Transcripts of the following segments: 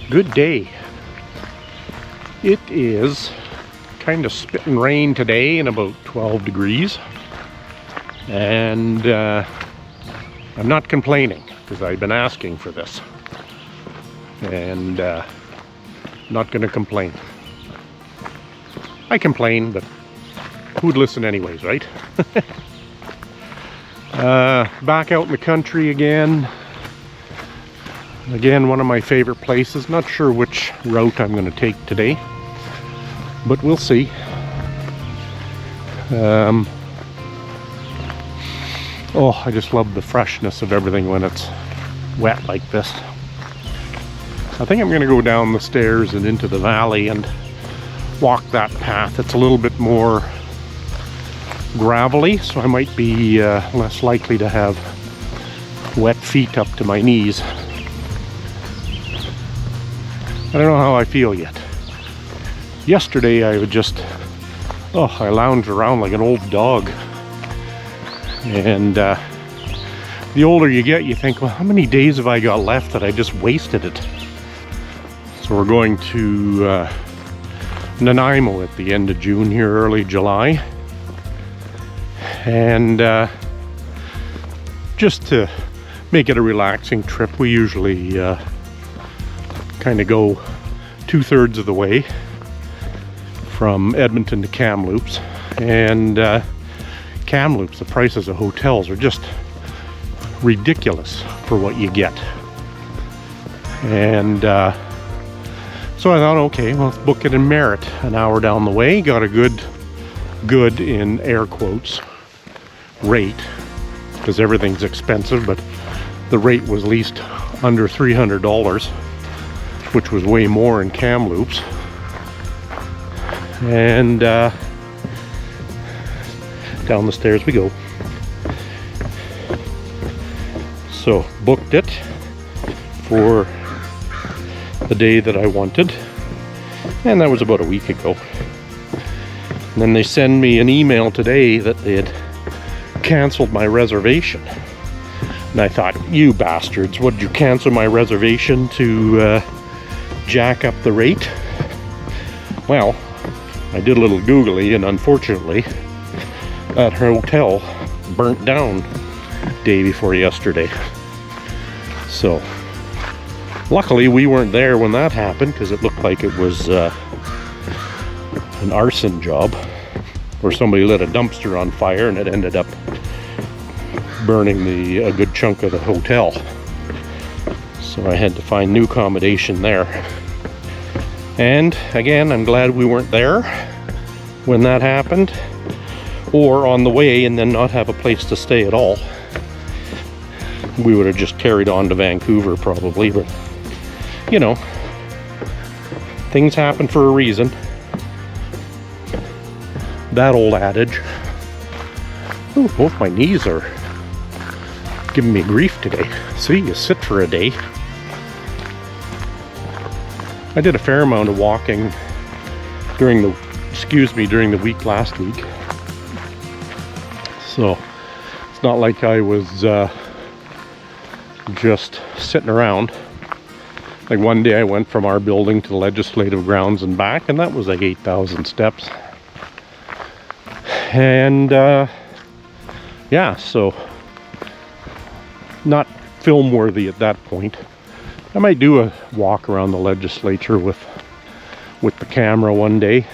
Good day. It is kind of spitting rain today and about 12 degrees. And I'm not complaining because I've been asking for this. And not going to complain. I complain, but who'd listen anyways, right? Back out in the country again. Again, one of my favorite places. Not sure which route I'm going to take today, but we'll see. Oh, I just love the freshness of everything when it's wet like this. I think I'm going to go down the stairs and into the valley and walk that path. It's a little bit more gravelly, so I might be less likely to have wet feet up to my knees. I don't know how I feel yet. Yesterday I would just, I lounged around like an old dog. And the older you get, you think, well, how many days have I got left that I just wasted it? So we're going to Nanaimo at the end of June here, early July. And just to make it a relaxing trip, we usually kind of go 2/3 of the way from Edmonton to Kamloops. And Kamloops, the prices of hotels are just ridiculous for what you get. And so I thought, okay, well, let's book it in Merritt, an hour down the way. Got a good in air quotes rate, because everything's expensive, but the rate was at least under $300, which was way more in Kamloops. And down the stairs we go. So booked it for the day that I wanted, and that was about a week ago. And then they send me an email today that they had canceled my reservation. And I thought, you bastards, what, did you cancel my reservation to jack up the rate? Well, I did a little googly, and unfortunately that hotel burnt down day before yesterday. So luckily we weren't there when that happened, because it looked like it was an arson job, where somebody lit a dumpster on fire and it ended up burning a good chunk of the hotel. So I had to find new accommodation there. And again, I'm glad we weren't there when that happened, or on the way and then not have a place to stay at all. We would have just carried on to Vancouver probably, but you know, things happen for a reason. That old adage. Ooh, both my knees are giving me grief today. See, you sit for a day. I did a fair amount of walking during the week last week. So it's not like I was just sitting around. Like one day I went from our building to the legislative grounds and back, and that was like 8,000 steps. And yeah, so not film worthy at that point. I might do a walk around the legislature with the camera one day.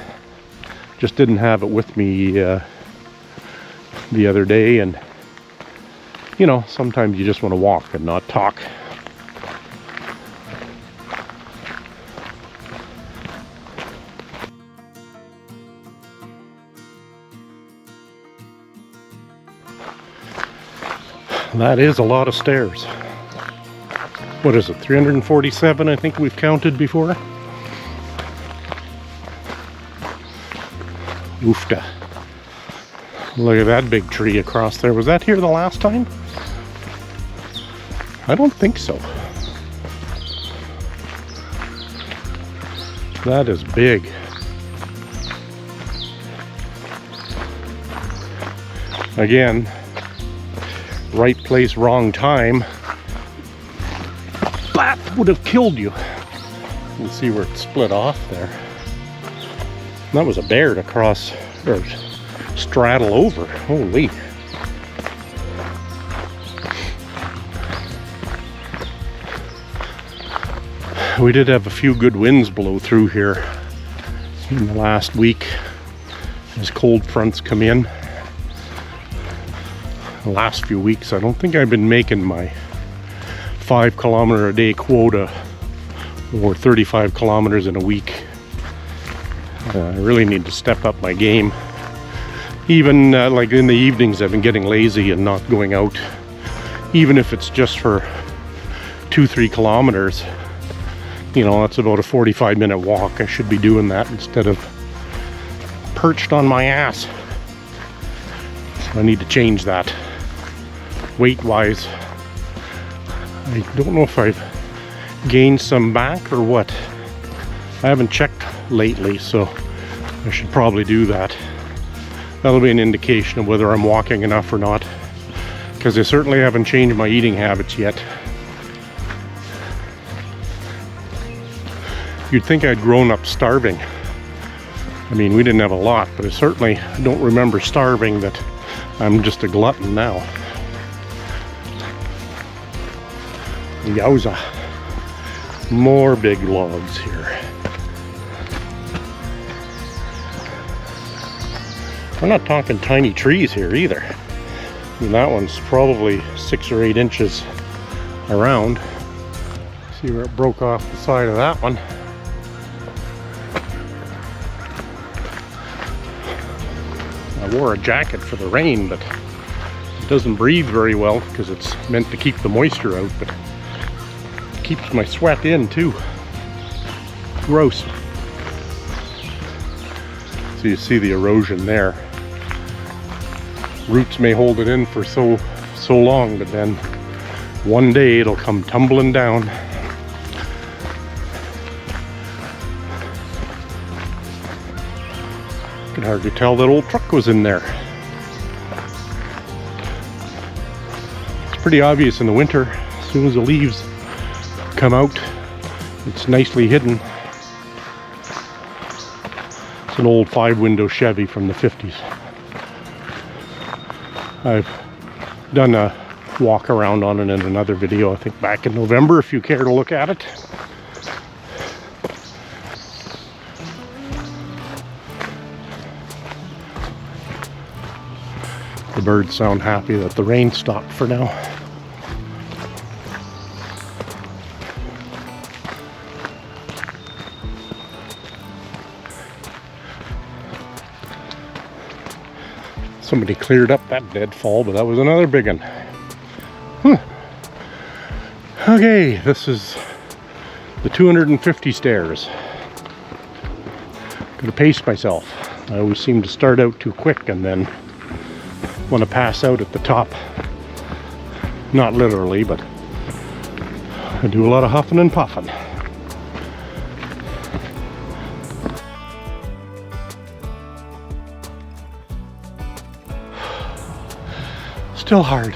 Just didn't have it with me the other day, and you know, sometimes you just want to walk and not talk. That is a lot of stairs. What is it, 347 I think we've counted before? Oofta. Look at that big tree across there. Was that here the last time? I don't think so. That is big. Again, right place, wrong time. That would have killed you. You can see where it split off there. And that was a bear to cross or straddle over. Holy. We did have a few good winds blow through here in the last week as cold fronts come in. The last few weeks, I don't think I've been making my 5 kilometer a day quota or 35 kilometers in a week. I really need to step up my game. Even like in the evenings, I've been getting lazy and not going out, even if it's just for 2-3 kilometers. You know, that's about a 45-minute walk. I should be doing that instead of perched on my ass. So I need to change that. Weight-wise, I don't know if I've gained some back or what. I haven't checked lately, so I should probably do that. That'll be an indication of whether I'm walking enough or not, because I certainly haven't changed my eating habits yet. You'd think I'd grown up starving. I mean, we didn't have a lot, but I certainly don't remember starving that I'm just a glutton now. Yowza. More big logs here. We're not talking tiny trees here either. I mean, that one's probably 6 or 8 inches around. See where it broke off the side of that one. I wore a jacket for the rain, but it doesn't breathe very well because it's meant to keep the moisture out, but it keeps my sweat in too. Gross. So you see the erosion there. Roots may hold it in for so long, but then one day it'll come tumbling down. You can hardly tell that old truck was in there. It's pretty obvious in the winter. As soon as the leaves come out, it's nicely hidden. It's an old 5-window Chevy from the 50s. I've done a walk around on it in another video, I think back in November, if you care to look at it. The birds sound happy that the rain stopped for now. Somebody cleared up that deadfall, but that was another big one. Okay, this is the 250 stairs. Gotta pace myself. I always seem to start out too quick and then want to pass out at the top. Not literally, but I do a lot of huffing and puffing. Still hard.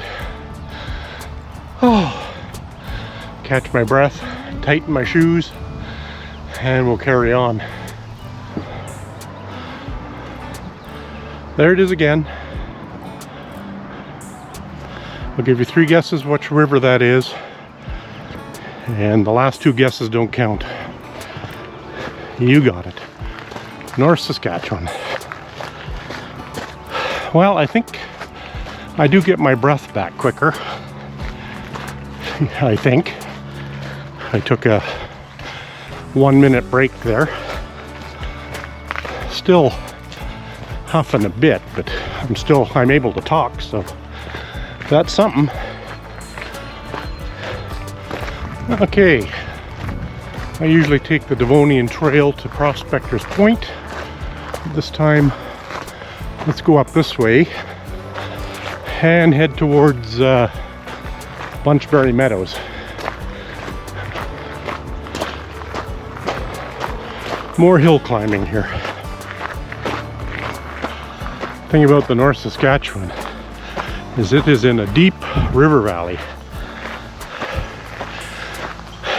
Oh, catch my breath, tighten my shoes, and we'll carry on. There it is again. I'll give you 3 guesses which river that is, and the last 2 guesses don't count. You got it. North Saskatchewan. Well, I think I do get my breath back quicker. I think. I took a 1-minute break there. Still huffing a bit, but I'm able to talk, so that's something. Okay. I usually take the Devonian Trail to Prospector's Point. This time, let's go up this way and head towards Bunchberry Meadows. More hill climbing here. Thing about the North Saskatchewan is it is in a deep river valley.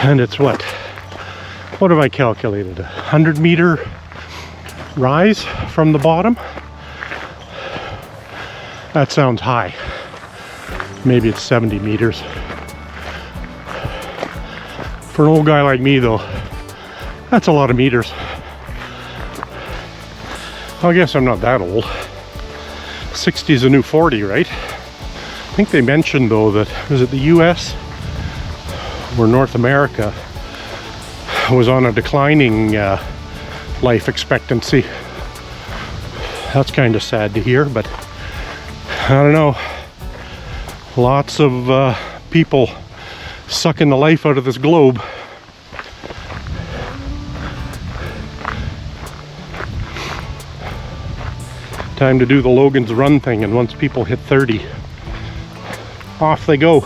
And it's what? what have I calculated? 100-meter rise from the bottom? That sounds high. Maybe it's 70 meters. For an old guy like me though, that's a lot of meters. I guess I'm not that old. 60 is a new 40, right? I think they mentioned though that, was it the US or North America was on a declining life expectancy. That's kind of sad to hear, but I don't know. Lots of people sucking the life out of this globe. Time to do the Logan's Run thing, and once people hit 30, off they go.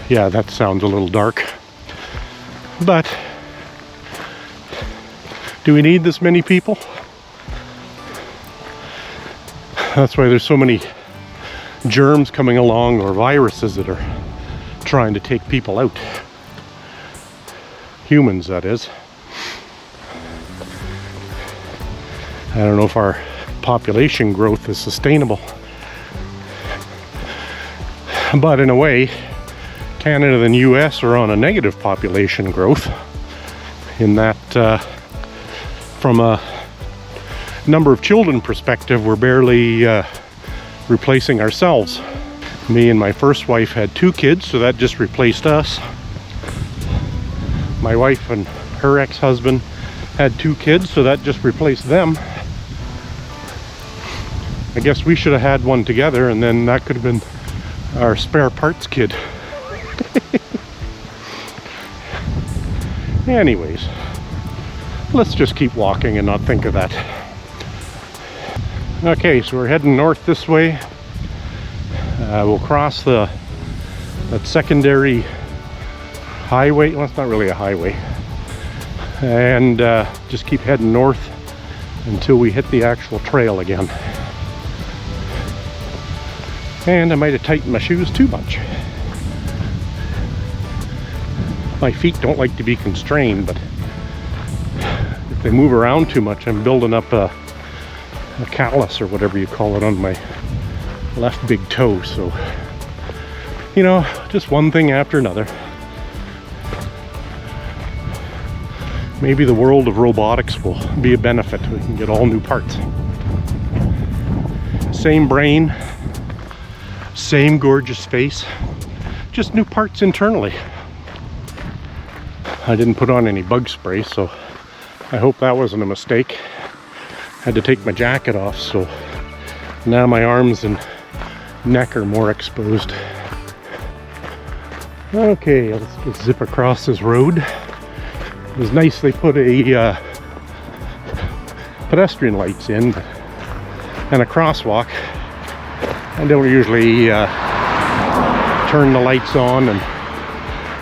Yeah, that sounds a little dark. But do we need this many people? That's why there's so many germs coming along, or viruses that are trying to take people out. Humans, that is. I don't know if our population growth is sustainable. But in a way, Canada and US are on a negative population growth, in that from a number of children perspective, we're barely replacing ourselves. Me and my first wife had 2 kids, so that just replaced us. My wife and her ex-husband had 2 kids, so that just replaced them. I guess we should have had one together, and then that could have been our spare parts kid. Anyways, let's just keep walking and not think of that. Okay, so we're heading north this way. We'll cross that secondary highway. Well, it's not really a highway. And just keep heading north until we hit the actual trail again. And I might have tightened my shoes too much. My feet don't like to be constrained, but if they move around too much, I'm building up a callus or whatever you call it on my left big toe. So, you know, just one thing after another. Maybe the world of robotics will be a benefit. We can get all new parts. Same brain, same gorgeous face, just new parts internally. I didn't put on any bug spray, so I hope that wasn't a mistake. Had to take my jacket off, so now my arms and neck are more exposed. Okay, let's just zip across this road. It was nice they put a pedestrian lights in and a crosswalk. I don't usually turn the lights on, and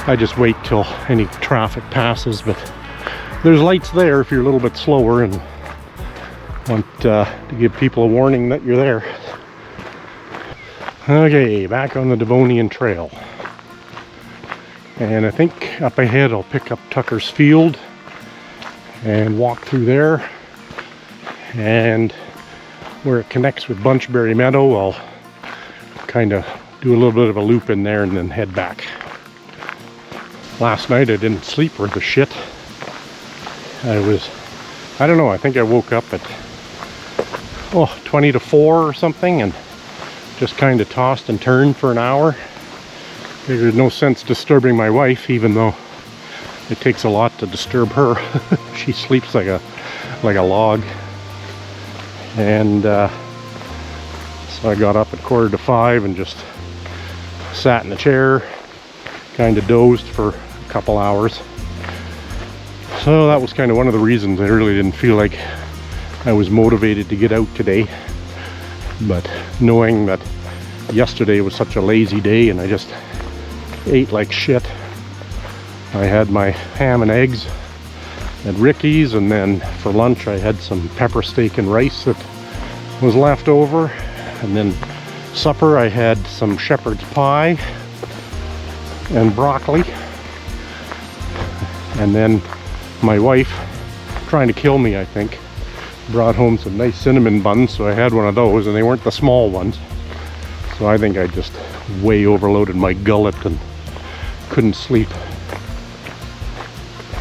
I just wait till any traffic passes, but there's lights there if you're a little bit slower and want to give people a warning that you're there. Okay, back on the Devonian Trail. And I think up ahead I'll pick up Tucker's Field and walk through there. And where it connects with Bunchberry Meadow, I'll kind of do a little bit of a loop in there and then head back. Last night I didn't sleep worth a shit. I don't know, I think I woke up at 20 to 4 or something, and just kind of tossed and turned for an hour. There's no sense disturbing my wife, even though it takes a lot to disturb her. She sleeps like a log. And so I got up at 4:45 and just sat in the chair, kind of dozed for a couple hours. So that was kind of one of the reasons I really didn't feel like I was motivated to get out today. But knowing that yesterday was such a lazy day and I just ate like shit, I had my ham and eggs at Ricky's, and then for lunch I had some pepper steak and rice that was left over, and then supper I had some shepherd's pie and broccoli. And then my wife, trying to kill me I think, brought home some nice cinnamon buns, so I had one of those, and they weren't the small ones. So I think I just way overloaded my gullet and couldn't sleep.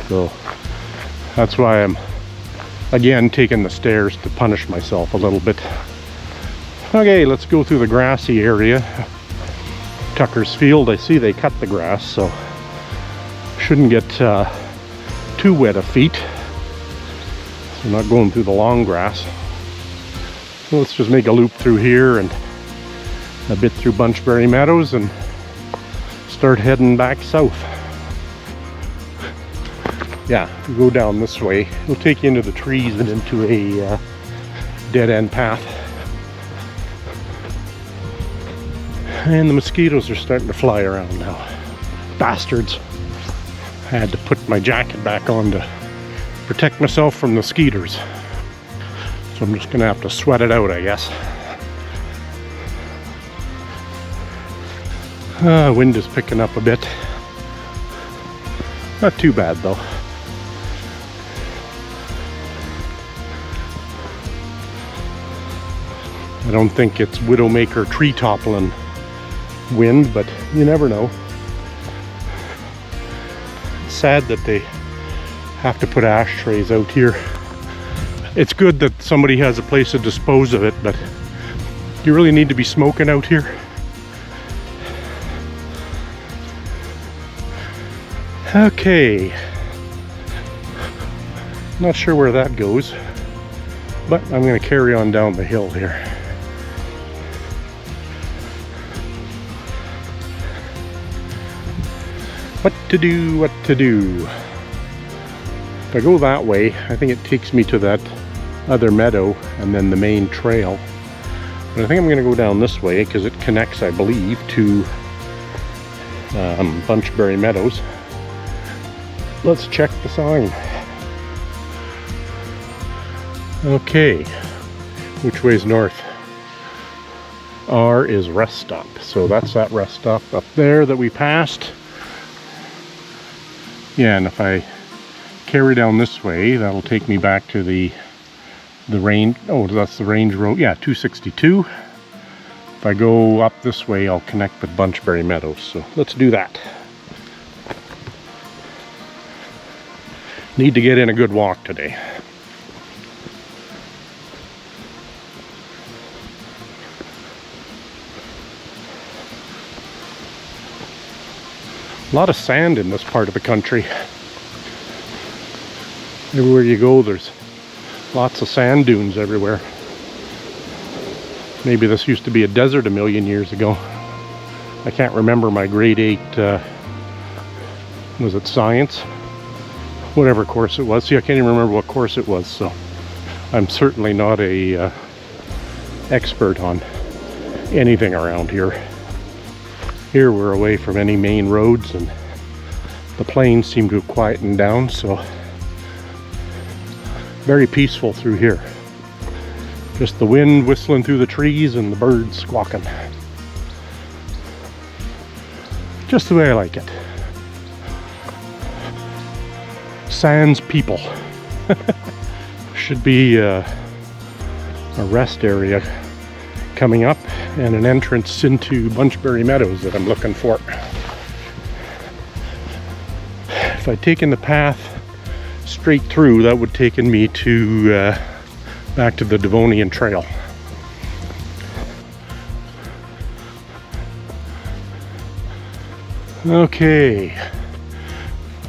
So that's why I'm again taking the stairs to punish myself a little bit. Okay, let's go through the grassy area. Tucker's Field, I see they cut the grass, so shouldn't get too wet of feet. So not going through the long grass. So let's just make a loop through here and a bit through Bunchberry Meadows and start heading back south. Yeah, you go down this way, it'll take you into the trees and into a dead-end path. And the mosquitoes are starting to fly around now. Bastards. I had to put my jacket back on to protect myself from the skeeters. So I'm just gonna have to sweat it out, I guess. Wind is picking up a bit. Not too bad though. I don't think it's Widowmaker tree toppling wind, but you never know. It's sad that they have to put ashtrays out here. It's good that somebody has a place to dispose of it, but you really need to be smoking out here. Okay, not sure where that goes, but I'm going to carry on down the hill here. What to do, what to do. If I go that way, I think it takes me to that other meadow and then the main trail. But I think I'm going to go down this way because it connects, I believe, to Bunchberry Meadows. Let's check the sign. Okay, which way's north? R is rest stop, so that's that rest stop up there that we passed. Yeah, and if I carry down this way, that'll take me back to the range. Oh, that's the range road. Yeah, 262. If I go up this way, I'll connect with Bunchberry Meadows. So let's do that. Need to get in a good walk today. A lot of sand in this part of the country. Everywhere you go, there's lots of sand dunes everywhere. Maybe this used to be a desert a million years ago. I can't remember my grade 8, was it science? Whatever course it was. See, I can't even remember what course it was, so I'm certainly not a expert on anything around here. Here we're away from any main roads and the plains seem to have quietened down, so very peaceful through here. Just the wind whistling through the trees and the birds squawking. Just the way I like it. Sans people. Should be a rest area coming up and an entrance into Bunchberry Meadows that I'm looking for. If I'd taken the path straight through, that would have taken me to back to the Devonian Trail. Okay,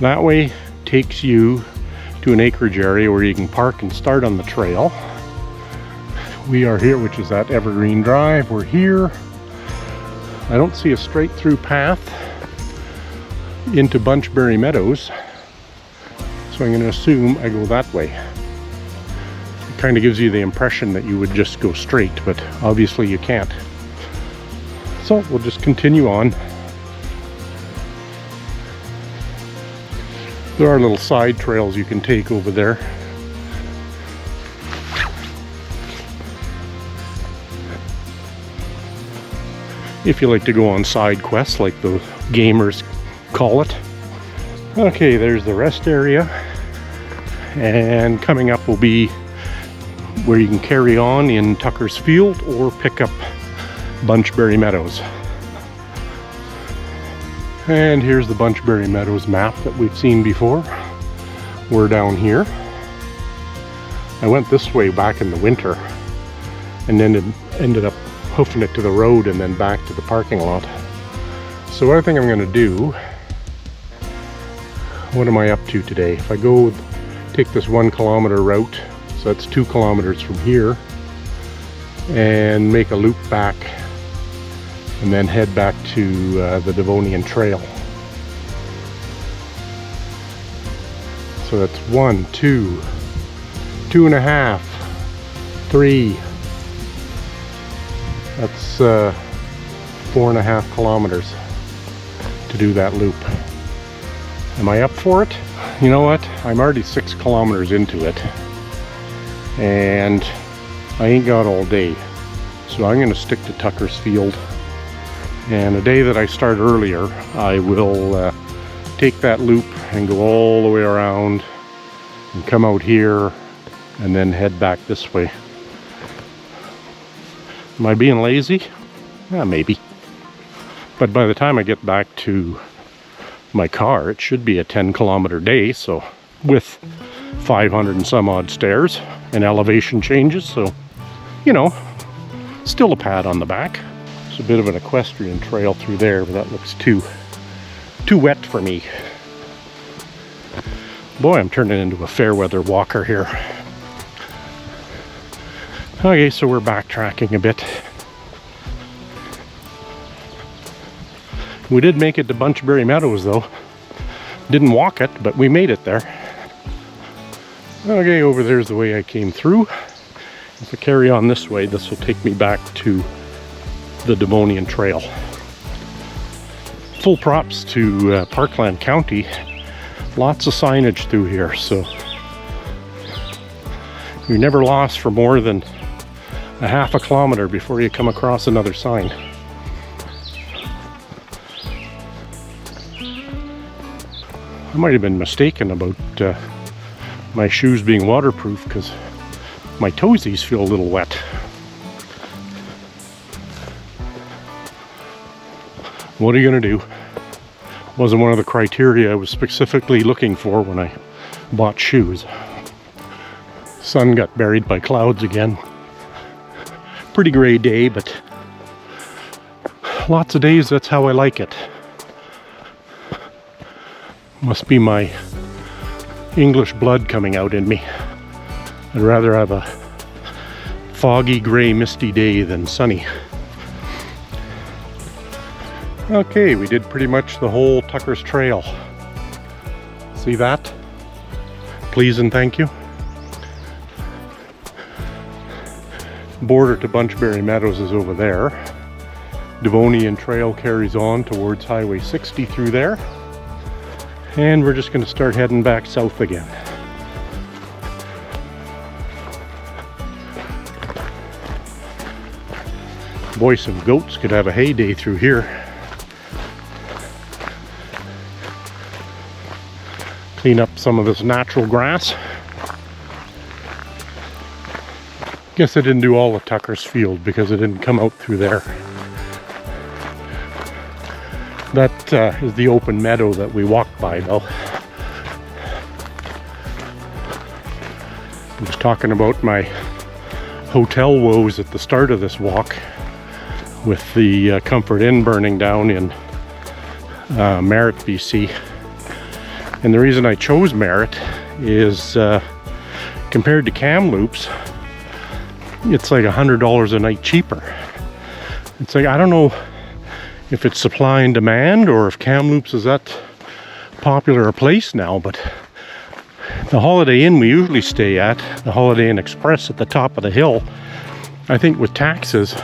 that way takes you to an acreage area where you can park and start on the trail. We are here, which is that Evergreen Drive. We're here. I don't see a straight through path into Bunchberry Meadows, so I'm going to assume I go that way. It kind of gives you the impression that you would just go straight, but obviously you can't. So we'll just continue on. There are little side trails you can take over there. If you like to go on side quests like the gamers call it. Okay, there's the rest area, and coming up will be where you can carry on in Tucker's Field or pick up Bunchberry Meadows. And here's the Bunchberry Meadows map that we've seen before. We're down here. I went this way back in the winter and then ended up hoofing it to the road and then back to the parking lot. So what I think I'm going to do, what am I up to today? If I go take this 1 kilometer route, so that's 2 kilometers from here, and make a loop back and then head back to the Devonian Trail. So that's 1, 2, 2.5, 3. That's 4.5 kilometers to do that loop. Am I up for it? You know what? I'm already 6 kilometers into it, and I ain't got all day. So I'm going to stick to Tucker's Field. And a day that I start earlier, I will take that loop and go all the way around and come out here and then head back this way. Am I being lazy? Yeah, maybe. But by the time I get back to my car, it should be a 10-kilometer day, so with 500 and some odd stairs and elevation changes, so you know, still a pat on the back. It's a bit of an equestrian trail through there, but that looks too wet for me. Boy, I'm turning into a fair weather walker here. Okay, so we're backtracking a bit. We did make it to Bunchberry Meadows though. Didn't walk it, but we made it there. Okay, over there's the way I came through. If I carry on this way, this will take me back to the Devonian Trail. Full props to Parkland County. Lots of signage through here, so you're never lost for more than a half a kilometer before you come across another sign. I might have been mistaken about my shoes being waterproof because my toesies feel a little wet. What are you gonna do? Wasn't one of the criteria I was specifically looking for when I bought shoes. Sun got buried by clouds again. Pretty gray day, but lots of days that's how I like it. Must be my English blood coming out in me. I'd rather have a foggy, gray, misty day than sunny. Okay, we did pretty much the whole Tucker's Trail. See that? Please and thank you. Border to Bunchberry Meadows is over there. Devonian Trail carries on towards Highway 60 through there. And we're just going to start heading back south again. Boy, some goats could have a heyday through here. Clean up some of this natural grass. Guess I didn't do all of Tucker's Field because it didn't come out through there. That is the open meadow that we walked by though. I was talking about my hotel woes at the start of this walk with the Comfort Inn burning down in Merritt, BC. And the reason I chose Merritt is compared to Kamloops, it's like $100 a night cheaper. It's like, I don't know if it's supply and demand or if Kamloops is that popular a place now, but the Holiday Inn we usually stay at, the Holiday Inn Express at the top of the hill, I think with taxes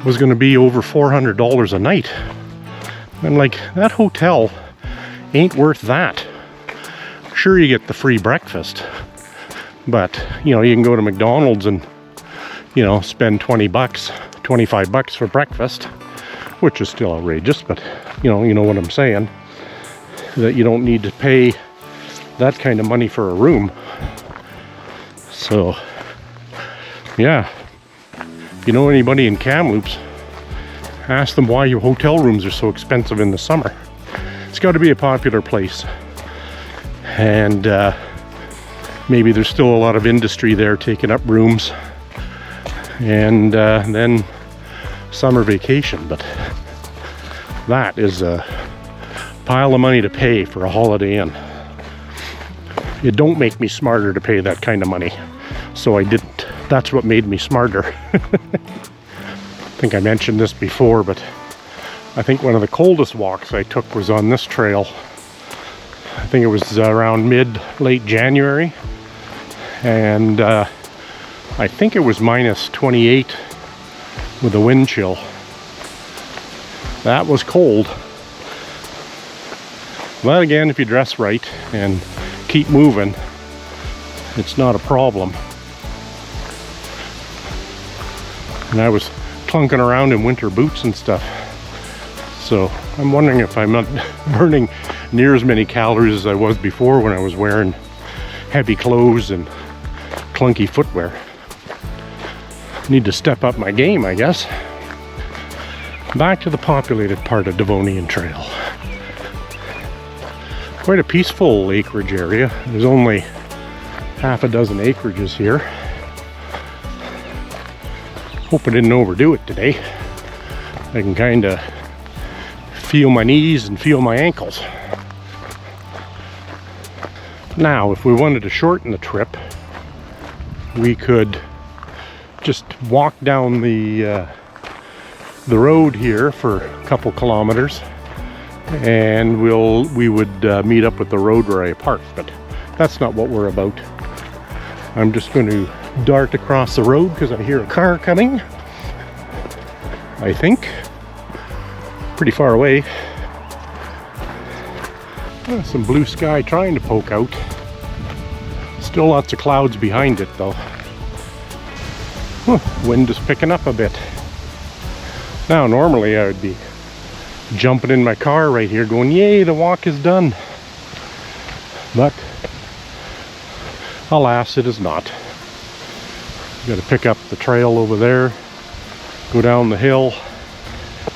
was going to be over $400 a night. I'm like, that hotel ain't worth that. Sure, you get the free breakfast, but you know, you can go to McDonald's and, you know, spend 20 bucks, 25 bucks for breakfast, which is still outrageous, but you know what I'm saying. that you don't need to pay that kind of money for a room. So yeah, if you know anybody in Kamloops, ask them why your hotel rooms are so expensive in the summer. It's got to be a popular place, and maybe there's still a lot of industry there taking up rooms, and then summer vacation. But that is a pile of money to pay for a Holiday Inn. It don't make me smarter to pay that kind of money, so I didn't. That's what made me smarter. I think I mentioned this before, but I think one of the coldest walks I took was on this trail. I think it was around late January, and I think it was -28 with a wind chill. That was cold. But again, if you dress right and keep moving, it's not a problem. And I was clunking around in winter boots and stuff, so I'm wondering if I'm not burning near as many calories as I was before when I was wearing heavy clothes and clunky footwear. Need to step up my game, I guess. Back to the populated part of Devonian Trail. Quite a peaceful acreage area. There's only half a dozen acreages here. Hope I didn't overdo it today. I can kind of feel my knees and feel my ankles. Now, if we wanted to shorten the trip, we could just walk down the road here for a couple kilometers, and we would meet up with the road where I parked, but that's not what we're about. I'm just going to dart across the road because I hear a car coming, I think. Pretty far away. Some blue sky trying to poke out. Still lots of clouds behind it though. Wind is picking up a bit. Now normally I would be jumping in my car right here going, yay, the walk is done. But alas, it is not. Got to pick up the trail over there, go down the hill,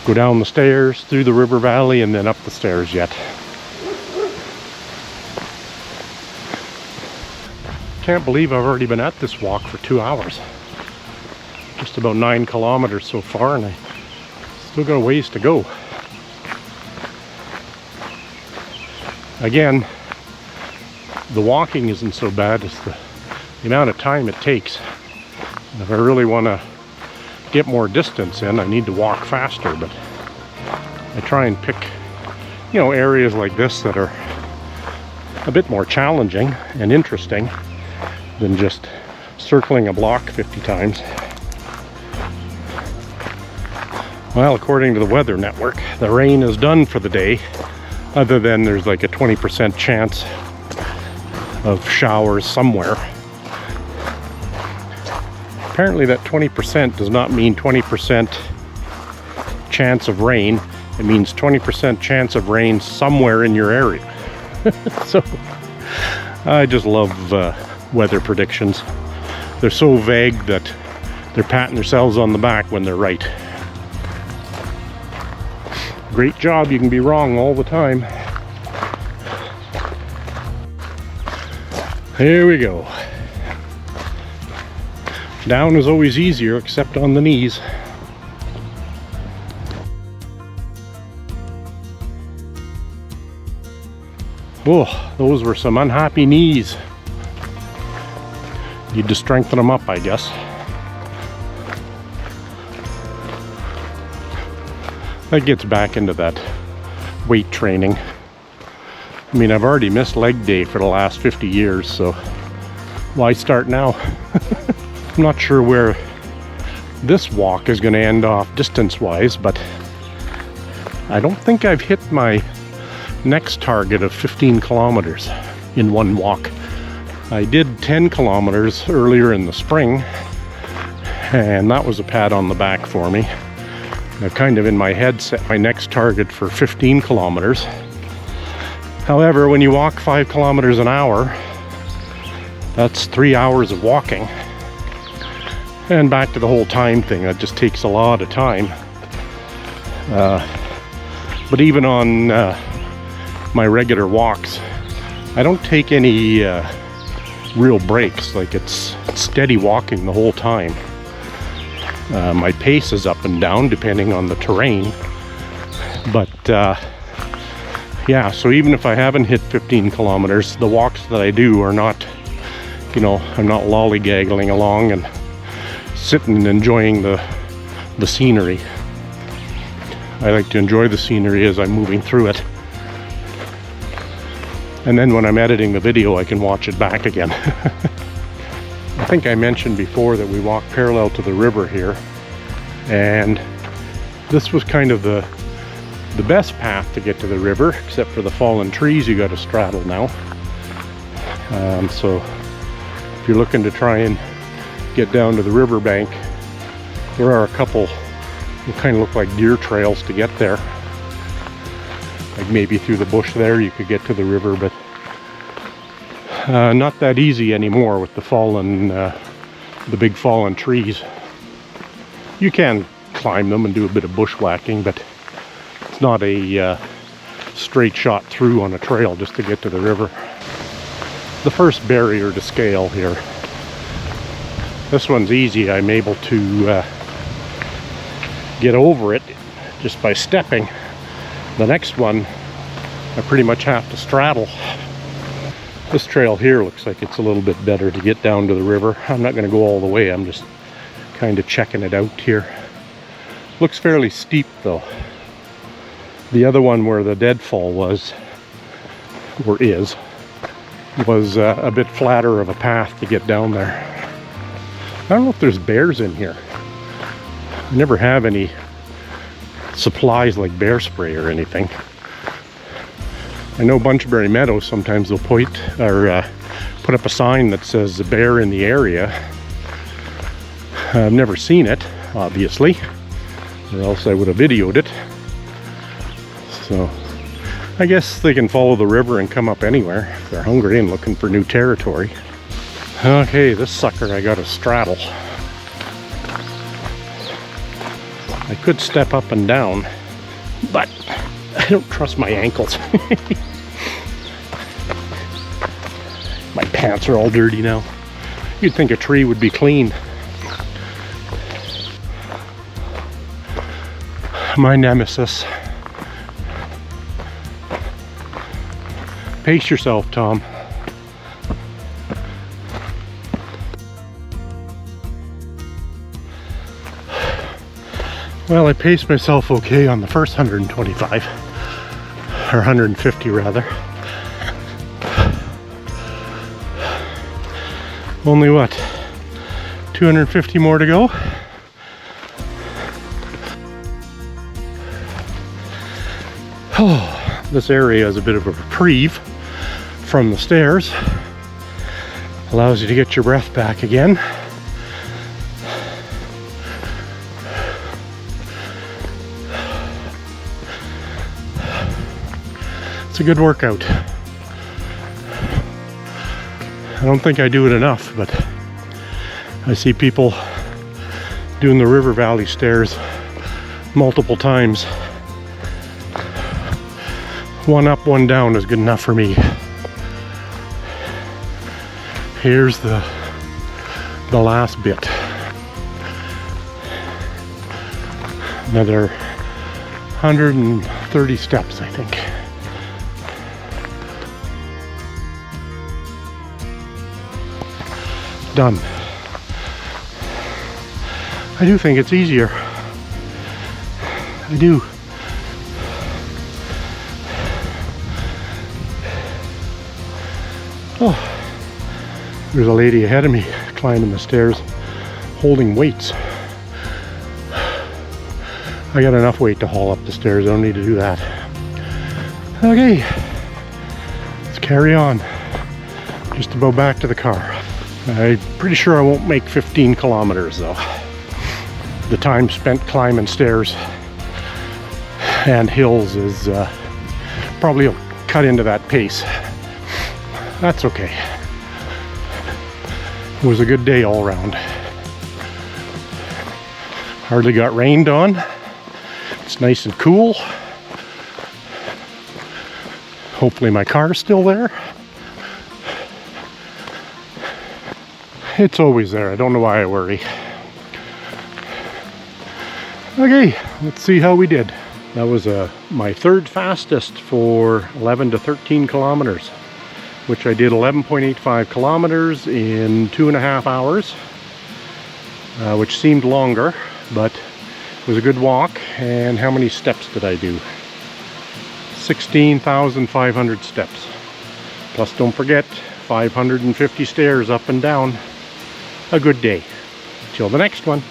go down the stairs, through the river valley, and then up the stairs yet. Can't believe I've already been at this walk for 2 hours. Just about 9 kilometers so far, and I still got a ways to go. Again, the walking isn't so bad as the amount of time it takes. And if I really want to get more distance in, I need to walk faster, but I try and pick, areas like this that are a bit more challenging and interesting than just circling a block 50 times. Well, according to the weather network, the rain is done for the day, other than there's like a 20% chance of showers somewhere. Apparently that 20% does not mean 20% chance of rain. It means 20% chance of rain somewhere in your area. So I just love weather predictions. They're so vague that they're patting themselves on the back when they're right. Great job, you can be wrong all the time. Here we go. Down is always easier, except on the knees. Oh, those were some unhappy knees. Need to strengthen them up, I guess. That gets back into that weight training. I mean, I've already missed leg day for the last 50 years, so why start now? I'm not sure where this walk is going to end off distance-wise, but I don't think I've hit my next target of 15 kilometers in one walk. I did 10 kilometers earlier in the spring, and that was a pat on the back for me. I've kind of in my head set my next target for 15 kilometers. However, when you walk 5 kilometers an hour, that's 3 hours of walking. And back to the whole time thing, that just takes a lot of time. But even on my regular walks, I don't take any real breaks. Like, it's steady walking the whole time. My pace is up and down depending on the terrain. But yeah, so even if I haven't hit 15 kilometers, the walks that I do are not, you know, I'm not lollygagging along and sitting and enjoying the scenery. I like to enjoy the scenery as I'm moving through it. And then when I'm editing the video, I can watch it back again. I think I mentioned before that we walk parallel to the river here. And this was kind of the best path to get to the river, except for the fallen trees you got to straddle now. So if you're looking to try and get down to the riverbank, there are a couple that kind of look like deer trails to get there. Like maybe through the bush there you could get to the river, but not that easy anymore with the fallen, the big fallen trees. You can climb them and do a bit of bushwhacking, but it's not a straight shot through on a trail just to get to the river. The first barrier to scale here. This one's easy. I'm able to get over it just by stepping. The next one, I pretty much have to straddle. This trail here looks like it's a little bit better to get down to the river. I'm not going to go all the way. I'm just kind of checking it out here. Looks fairly steep though. The other one where the deadfall was, or is, was a bit flatter of a path to get down there. I don't know if there's bears in here. I never have any supplies like bear spray or anything. I know Bunchberry Meadows, sometimes they'll put up a sign that says the bear in the area. I've never seen it, obviously, or else I would have videoed it. So I guess they can follow the river and come up anywhere if they're hungry and looking for new territory. Okay, this sucker I gotta straddle. I could step up and down, but I don't trust my ankles. My pants are all dirty now. You'd think a tree would be clean. My nemesis. Pace yourself, Tom. Well, I paced myself okay on the first 125, or 150 rather. Only what, 250 more to go? Oh, this area is a bit of a reprieve from the stairs. Allows you to get your breath back again. It's a good workout. I don't think I do it enough, but I see people doing the River Valley stairs multiple times. One up, one down is good enough for me. Here's the last bit. Another 130 steps, I think. Done. I do think it's easier. I do. Oh, there's a lady ahead of me climbing the stairs holding weights. I got enough weight to haul up the stairs. I don't need to do that. Okay, let's carry on. Just about back to the car. I'm pretty sure I won't make 15 kilometers though. The time spent climbing stairs and hills is probably cut into that pace. That's okay. It was a good day all around. Hardly got rained on. It's nice and cool. Hopefully my car's still there. It's always there. I don't know why I worry. Okay, let's see how we did. That was my third fastest for 11 to 13 kilometers, which I did 11.85 kilometers in 2.5 hours, which seemed longer, but it was a good walk. And how many steps did I do? 16,500 steps. Plus, don't forget, 550 stairs up and down. A good day. Till the next one.